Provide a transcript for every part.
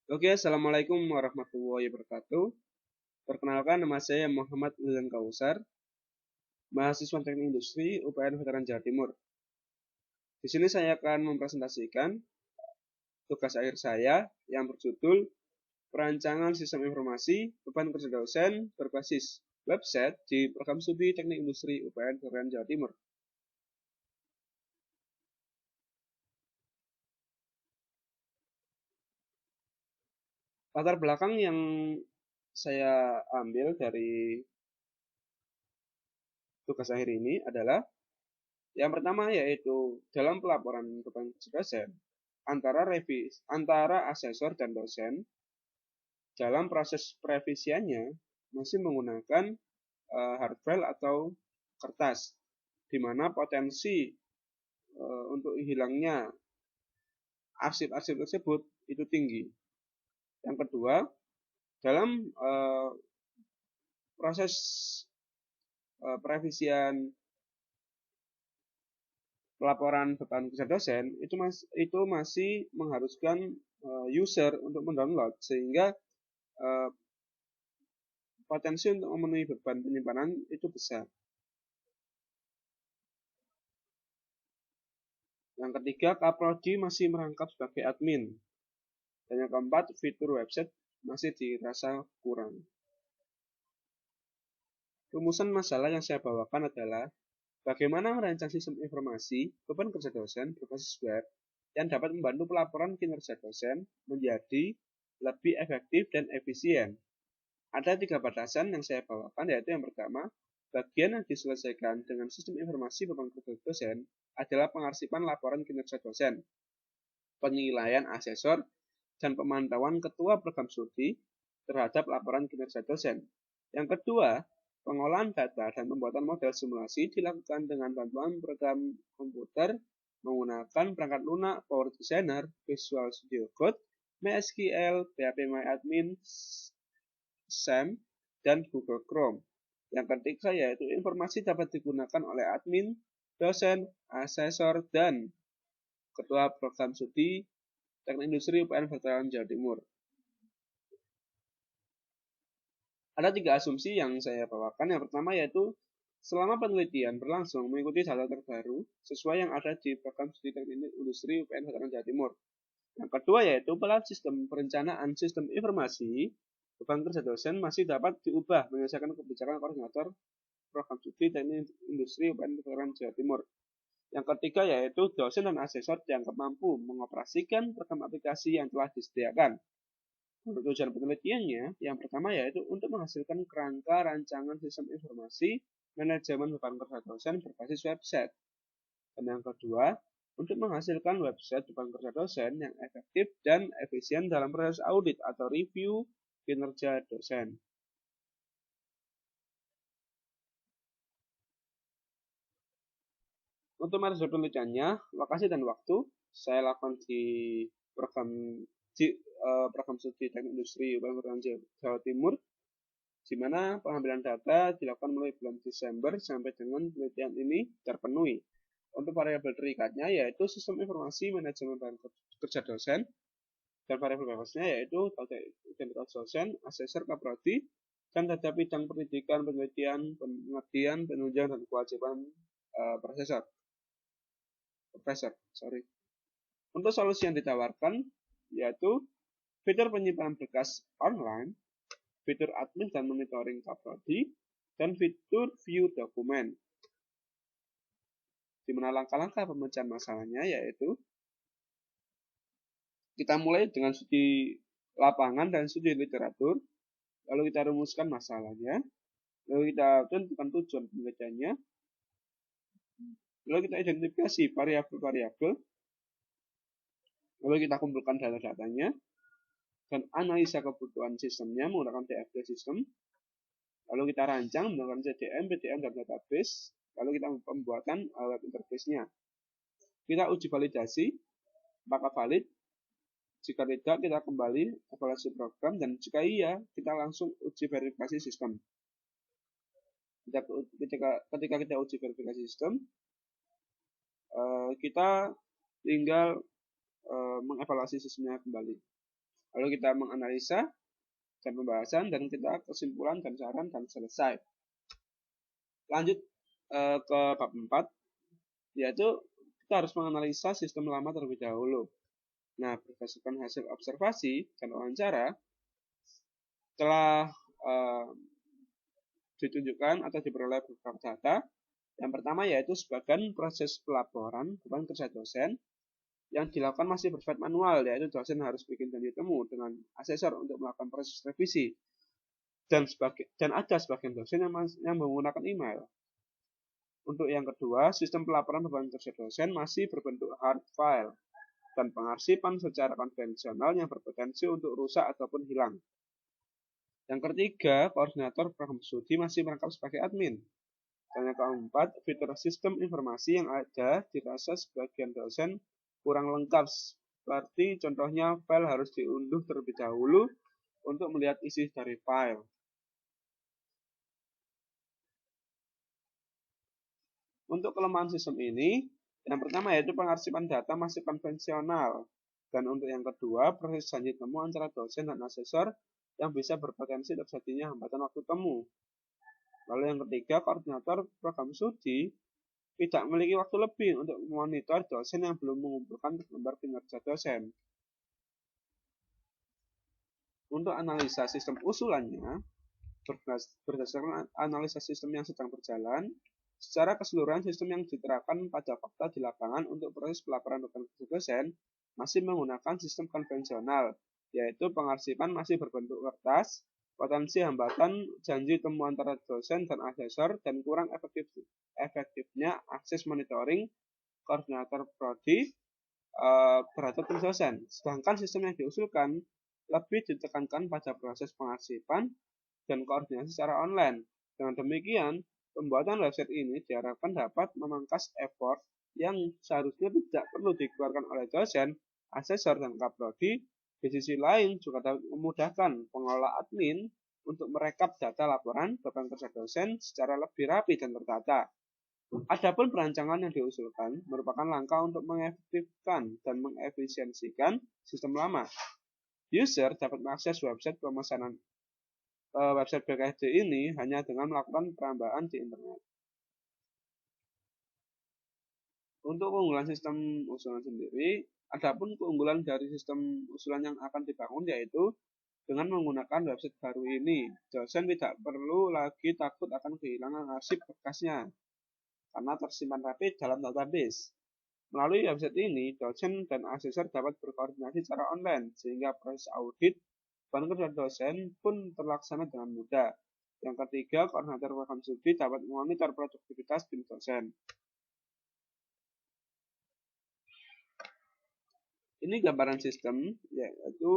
Oke, Assalamualaikum warahmatullahi wabarakatuh. Perkenalkan, nama saya Muhammad Wildan Kausar, mahasiswa Teknik Industri UPN Veteran Jawa Timur. Di sini saya akan mempresentasikan tugas akhir saya yang berjudul Perancangan Sistem Informasi Beban Kerja Dosen berbasis website di Program Studi Teknik Industri UPN Veteran Jawa Timur. Latar belakang yang saya ambil dari tugas akhir ini adalah yang pertama yaitu dalam pelaporan beban kerja dosen antara asesor dan dosen dalam proses perevisiannya masih menggunakan hard file atau kertas, di mana potensi untuk hilangnya arsip-arsip tersebut itu tinggi. Yang kedua, dalam proses perevisian pelaporan beban kerja dosen itu masih mengharuskan user untuk mendownload, sehingga potensi untuk memenuhi beban penyimpanan itu besar. Yang ketiga, Kaprodi masih merangkap sebagai admin. Dan yang keempat, fitur website masih dirasa kurang. Rumusan masalah yang saya bawakan adalah bagaimana merancang sistem informasi beban kerja dosen berbasis web yang dapat membantu pelaporan kinerja dosen menjadi lebih efektif dan efisien. Ada 3 batasan yang saya bawakan, yaitu yang pertama, bagian yang diselesaikan dengan sistem informasi beban kerja dosen adalah pengarsipan laporan kinerja dosen, penilaian asesor, dan pemantauan ketua program studi terhadap laporan kinerja dosen. Yang kedua, pengolahan data dan pembuatan model simulasi dilakukan dengan bantuan program komputer menggunakan perangkat lunak Power Designer, Visual Studio Code, MySQL, PHP MyAdmin, SAM, dan Google Chrome. Yang ketiga yaitu informasi dapat digunakan oleh admin, dosen, asesor, dan ketua program studi Teknik Industri UPN Veteran Jawa Timur. Ada 3 asumsi yang saya bawakan. Yang pertama yaitu selama penelitian berlangsung mengikuti data terbaru sesuai yang ada di program studi Teknik Industri UPN Veteran Jawa Timur. Yang kedua yaitu pola sistem perencanaan sistem informasi beban kerja dosen masih dapat diubah menyelesaikan kebijakan koordinator program studi Teknik Industri UPN Veteran Jawa Timur. Yang ketiga yaitu dosen dan asesor dianggap mampu mengoperasikan program aplikasi yang telah disediakan. Untuk tujuan penelitiannya, yang pertama yaitu untuk menghasilkan kerangka rancangan sistem informasi manajemen beban kerja dosen berbasis website. Dan yang kedua, untuk menghasilkan website beban kerja dosen yang efektif dan efisien dalam proses audit atau review kinerja dosen. Untuk metode penelitiannya, lokasi dan waktu saya lakukan di program studi Teknik Industri UPN Jawa Timur, di mana pengambilan data dilakukan mulai bulan Desember sampai dengan penelitian ini terpenuhi. Untuk variabel terikatnya yaitu sistem informasi manajemen bahan kerja dosen, dan variabel bebasnya yaitu identitas dosen, asesor kaprodi, dan data bidang pendidikan, penelitian, pengabdian, penunjang, dan kewajiban profesor. Untuk solusi yang ditawarkan yaitu fitur penyimpanan berkas online, fitur admin dan monitoring kaprodi, dan fitur view dokumen. Di mana langkah-langkah pemecahan masalahnya yaitu kita mulai dengan studi lapangan dan studi literatur, lalu kita rumuskan masalahnya, lalu kita tentukan tujuan penelitiannya, lalu kita identifikasi variabel-variabel, lalu kita kumpulkan data-datanya, dan analisa kebutuhan sistemnya menggunakan TFT sistem, lalu kita rancang menggunakan CDM, PDM, dan database, lalu kita pembuatan web interface-nya. Kita uji validasi, apakah valid. Jika tidak, kita kembali evaluasi program, dan jika iya, kita langsung uji verifikasi sistem. Ketika kita uji verifikasi sistem, kita tinggal mengevaluasi sistemnya kembali. Lalu kita menganalisa dan pembahasan, dan kita kesimpulan dan saran, dan selesai. Lanjut ke bab 4, yaitu kita harus menganalisa sistem lama terlebih dahulu. Nah, berdasarkan hasil observasi dan wawancara, telah ditunjukkan atau diperoleh beberapa data. Yang pertama yaitu sebagian proses pelaporan beban kerja dosen yang dilakukan masih bersifat manual, yaitu dosen harus bikin janji temu dengan asesor untuk melakukan proses revisi. Dan ada sebagian dosen yang menggunakan email. Untuk yang kedua, sistem pelaporan beban kerja dosen masih berbentuk hard file dan pengarsipan secara konvensional yang berpotensi untuk rusak ataupun hilang. Yang ketiga, koordinator program studi masih merangkap sebagai admin. Dan yang keempat, fitur sistem informasi yang ada dirasa sebagian dosen kurang lengkap, seperti contohnya file harus diunduh terlebih dahulu untuk melihat isi dari file. Untuk kelemahan sistem ini, yang pertama yaitu pengarsipan data masih konvensional. Dan untuk yang kedua, proses janji temu antara dosen dan asesor yang bisa berpotensi terjadinya hambatan waktu temu. Lalu yang ketiga, koordinator program studi tidak memiliki waktu lebih untuk memonitor dosen yang belum mengumpulkan gambar kinerja dosen. Untuk analisa sistem usulannya, berdasarkan analisa sistem yang sedang berjalan, secara keseluruhan sistem yang diterapkan pada fakta di lapangan untuk proses pelaporan beban kerja dosen masih menggunakan sistem konvensional, yaitu pengarsipan masih berbentuk kertas, potensi hambatan janji temu antara dosen dan asesor, dan kurang efektifnya akses monitoring koordinator prodi terhadap tim dosen. Sedangkan sistem yang diusulkan lebih ditekankan pada proses pengarsipan dan koordinasi secara online. Dengan demikian, pembuatan website ini diharapkan dapat memangkas effort yang seharusnya tidak perlu dikeluarkan oleh dosen, asesor, dan kaprodi. Di sisi lain juga dapat memudahkan pengelola admin untuk merekap data laporan beban kerja dosen secara lebih rapi dan tertata. Adapun perancangan yang diusulkan merupakan langkah untuk mengefektifkan dan mengefisiensikan sistem lama. User dapat mengakses website pemesanan website BKSD ini hanya dengan melakukan penambahan di internet. Untuk keunggulan sistem usulan sendiri, adapun keunggulan dari sistem usulan yang akan dibangun yaitu dengan menggunakan website baru ini, dosen tidak perlu lagi takut akan kehilangan arsip berkasnya karena tersimpan rapi dalam database. Melalui website ini, dosen dan asesor dapat berkoordinasi secara online, sehingga proses audit beban kerja dosen pun terlaksana dengan mudah. Yang ketiga, koordinator program studi dapat memonitor produktivitas tim dosen. Ini gambaran sistem, yaitu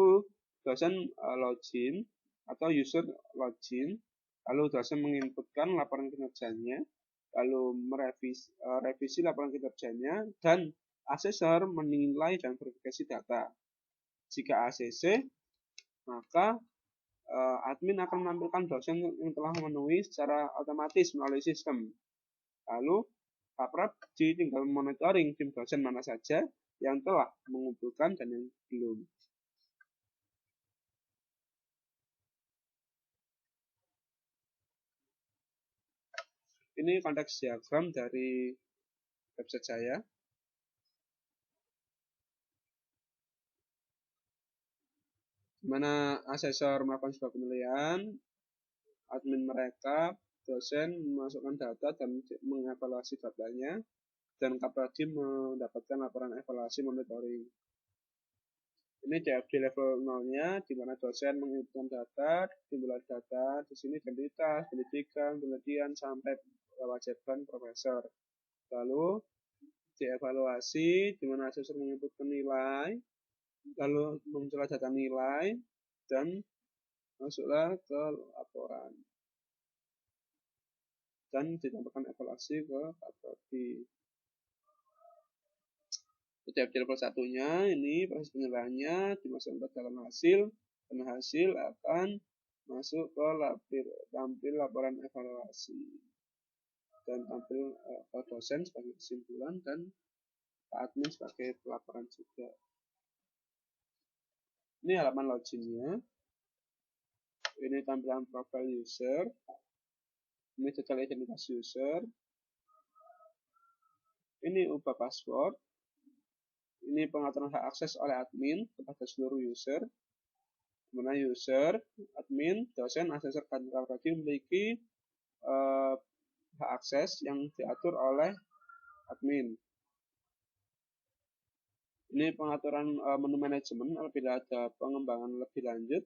dosen login atau user login, lalu dosen menginputkan laporan kinerjanya, lalu merevisi laporan kinerjanya, dan asesor menilai dan verifikasi data. Jika ACC, maka admin akan menampilkan dosen yang telah memenuhi secara otomatis melalui sistem. Lalu, kaprodi tinggal monitoring tim dosen mana saja yang telah mengumpulkan dan yang belum. Ini konteks diagram dari website saya. Di mana asesor melakukan sebuah penilaian, admin merekap, dosen memasukkan data dan mengevaluasi datanya, dan kaprodi mendapatkan laporan evaluasi monitoring. Ini DFD level 0-nya, di mana dosen menginputkan data, timbulan data, di sini identitas, pendidikan, penelitian, sampai kewajiban profesor. Lalu dievaluasi, di mana asesor menginputkan nilai, lalu muncullah data nilai, dan masuklah ke laporan. Dan ditambahkan evaluasi ke kaprodi. DFD level 1-nya ini proses penilaiannya dimasukkan ke dalam hasil, dan hasil akan masuk ke tampil laporan evaluasi dan tampil ke dosen sebagai kesimpulan dan admin sebagai pelaporan juga. Ini halaman loginnya. Ini tampilan profile user. Ini detail identitas user. Ini ubah password. Ini pengaturan hak akses oleh admin kepada seluruh user. Dimana user, admin, dosen, asesor, dan fakultasi memiliki hak akses yang diatur oleh admin. Ini pengaturan menu manajemen apabila ada pengembangan lebih lanjut.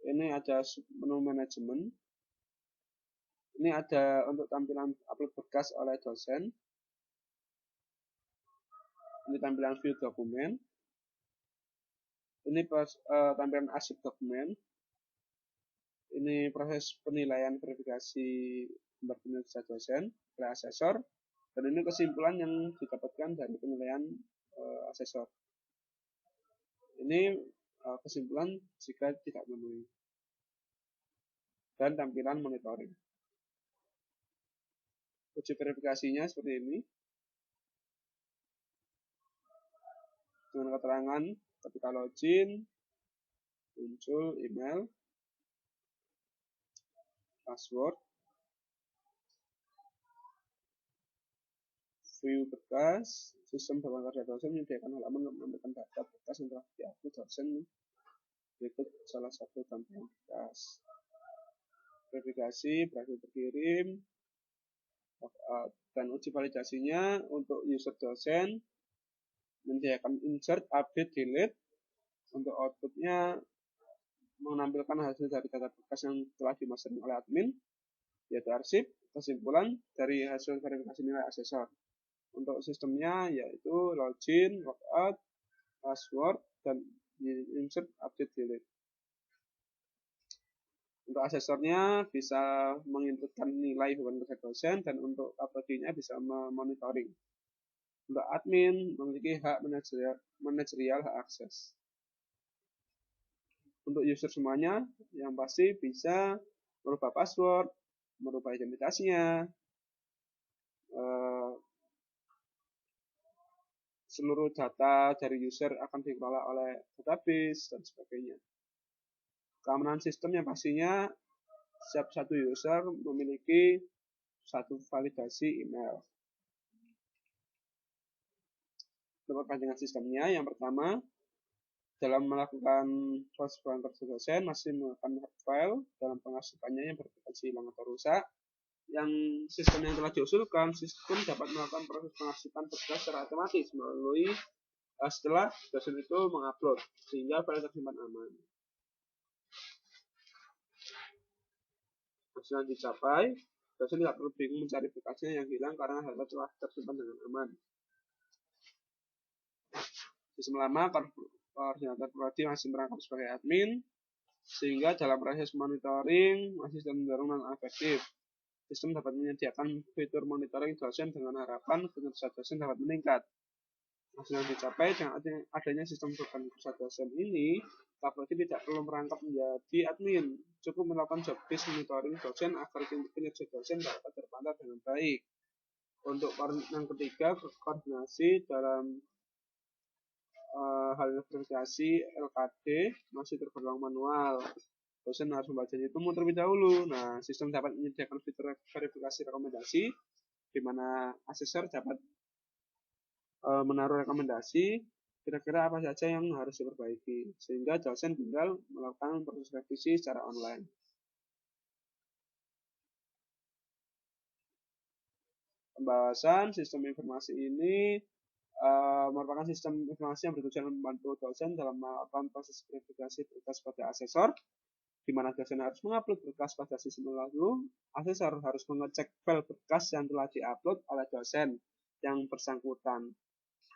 Ini ada menu manajemen. Ini ada untuk tampilan upload berkas oleh dosen. Ini tampilan view dokumen. Ini tampilan arsip dokumen. Ini proses penilaian verifikasi sumber kinerja dosen oleh asesor. Dan ini kesimpulan yang didapatkan dari penilaian asesor. Ini kesimpulan jika tidak memenuhi. Dan tampilan monitoring. Uji verifikasinya seperti ini. Dengan keterangan ketika login, muncul email, password, view berkas, sistem dalam kerja dosen menyediakan halaman untuk menambahkan data berkas yang telah diupload dosen. Berikut salah satu tampilan berkas. Verifikasi berhasil terkirim, dan uji validasinya untuk user dosen menyediakan insert, update, delete. Untuk outputnya menampilkan hasil dari data berkas yang telah dimasukkan oleh admin, yaitu arsip, kesimpulan dari hasil verifikasi nilai asesor. Untuk sistemnya yaitu login, logout, password, dan insert, update, delete. Untuk asesornya bisa menginputkan nilai beban kerja dosen, dan untuk fakultinya bisa memonitoring. Untuk admin memiliki hak manajerial hak akses. Untuk user semuanya yang pasti bisa merubah password, merubah identitasnya, seluruh data dari user akan dikelola oleh database dan sebagainya. Keamanan sistem yang pastinya setiap satu user memiliki satu validasi email. Untuk perpanjangan sistemnya, yang pertama, dalam melakukan proses kerja dosen masih menggunakan file dalam pengasuhannya yang berpotensi hilang atau rusak. Yang sistem yang telah diusulkan, sistem dapat melakukan proses pengasuhan berkas secara otomatis melalui setelah dosen itu mengupload, sehingga file tersimpan aman. Hasil yang dicapai, dosen tidak perlu bingung mencari berkasnya yang hilang karena hal telah tersimpan dengan aman. Sistem lama, koordinator prodi masih merangkap sebagai admin, sehingga dalam proses monitoring masih cenderung non-efektif. Sistem dapat menyediakan fitur monitoring dosen dengan harapan kinerja dosen dapat meningkat. Hasil yang dicapai dengan adanya sistem beban kerja dosen ini, fakultas tidak perlu merangkap menjadi admin, cukup melakukan job desk monitoring dosen agar kinerja dosen dapat terpantau dengan baik. Untuk yang ketiga, koordinasi dalam hal verifikasi LKD masih tergolong manual. Dosen harus membaca itu terlebih dahulu. Nah, sistem dapat menyediakan fitur verifikasi rekomendasi, di mana asesor dapat menaruh rekomendasi kira-kira apa saja yang harus diperbaiki, sehingga dosen tinggal melakukan proses revisi secara online. Pembahasan sistem informasi ini merupakan sistem informasi yang bertujuan membantu dosen dalam melakukan proses verifikasi berkas pada asesor, di mana dosen harus mengupload berkas pada sistem lalu, asesor harus mengecek file berkas yang telah diupload oleh dosen yang bersangkutan,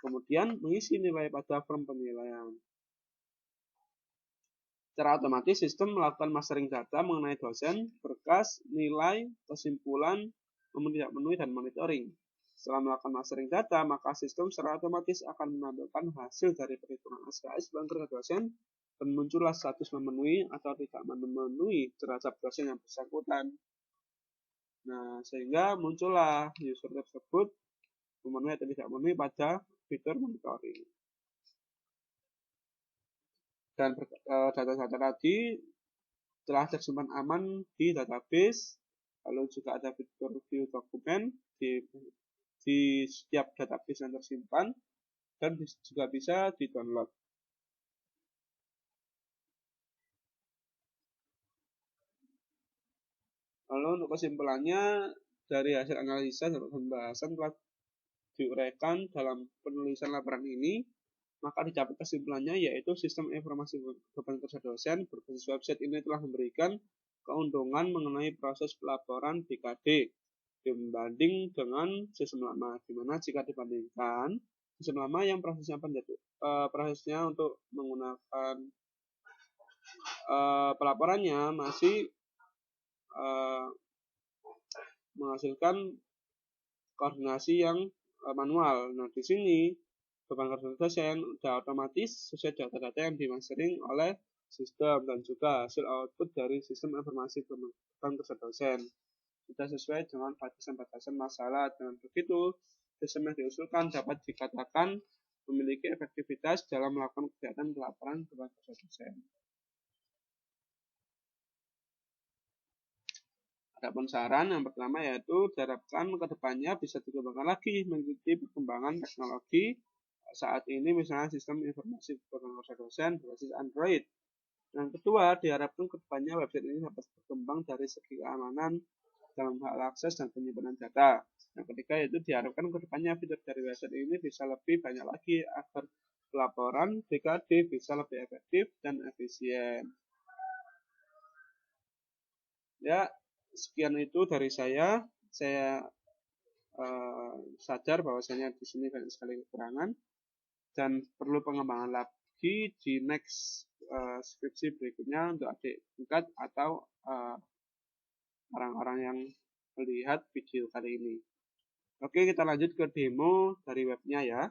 kemudian mengisi nilai pada form penilaian. Secara otomatis sistem melakukan mastering data mengenai dosen, berkas, nilai, kesimpulan, memenuhi tidak memenuhi, dan monitoring. Setelah melakukan mastering data, maka sistem secara otomatis akan menampilkan hasil dari perhitungan SKS beban kerja dosen dan muncullah status memenuhi atau tidak memenuhi terhadap dosen yang bersangkutan. Nah, sehingga muncullah user tersebut memenuhi atau tidak memenuhi pada fitur monitoring. Dan data-data tadi telah tersimpan aman di database. Lalu juga ada fitur view dokumen di setiap database yang tersimpan, dan juga bisa di-download. Lalu untuk kesimpulannya, dari hasil analisa dan pembahasan telah diuraikan dalam penulisan laporan ini, maka didapat kesimpulannya yaitu sistem informasi beban kerja dosen berbasis website ini telah memberikan keuntungan mengenai proses pelaporan BKD dibanding dengan sistem lama, dimana jika dibandingkan sistem lama yang prosesnya untuk menggunakan pelaporannya masih menghasilkan koordinasi yang manual. Nah, di sini beban kerja dosen sudah otomatis sesuai data-data yang dimastering oleh sistem, dan juga hasil output dari sistem informasi beban kerja dosen sudah sesuai dengan batasan-batasan masalah. Dengan begitu, sistem yang diusulkan dapat dikatakan memiliki efektivitas dalam melakukan kegiatan pelaporan beban kerja dosen. Adapun saran yang pertama yaitu diharapkan ke depannya bisa dikembangkan lagi mengikuti perkembangan teknologi. Saat ini misalnya sistem informasi beban kerja dosen berbasis Android. Yang kedua, diharapkan ke depannya website ini dapat berkembang dari segi keamanan dalam hal akses dan penyimpanan data. Yang ketiga, yaitu diharapkan ke depannya fitur dari website ini bisa lebih banyak lagi agar pelaporan BKD bisa lebih efektif dan efisien. Ya, sekian itu dari saya. Saya sadar bahwasanya di sini banyak sekali kekurangan dan perlu pengembangan lagi di next skripsi berikutnya untuk adik tingkat atau orang-orang yang melihat video kali ini. Oke, kita lanjut ke demo dari webnya ya.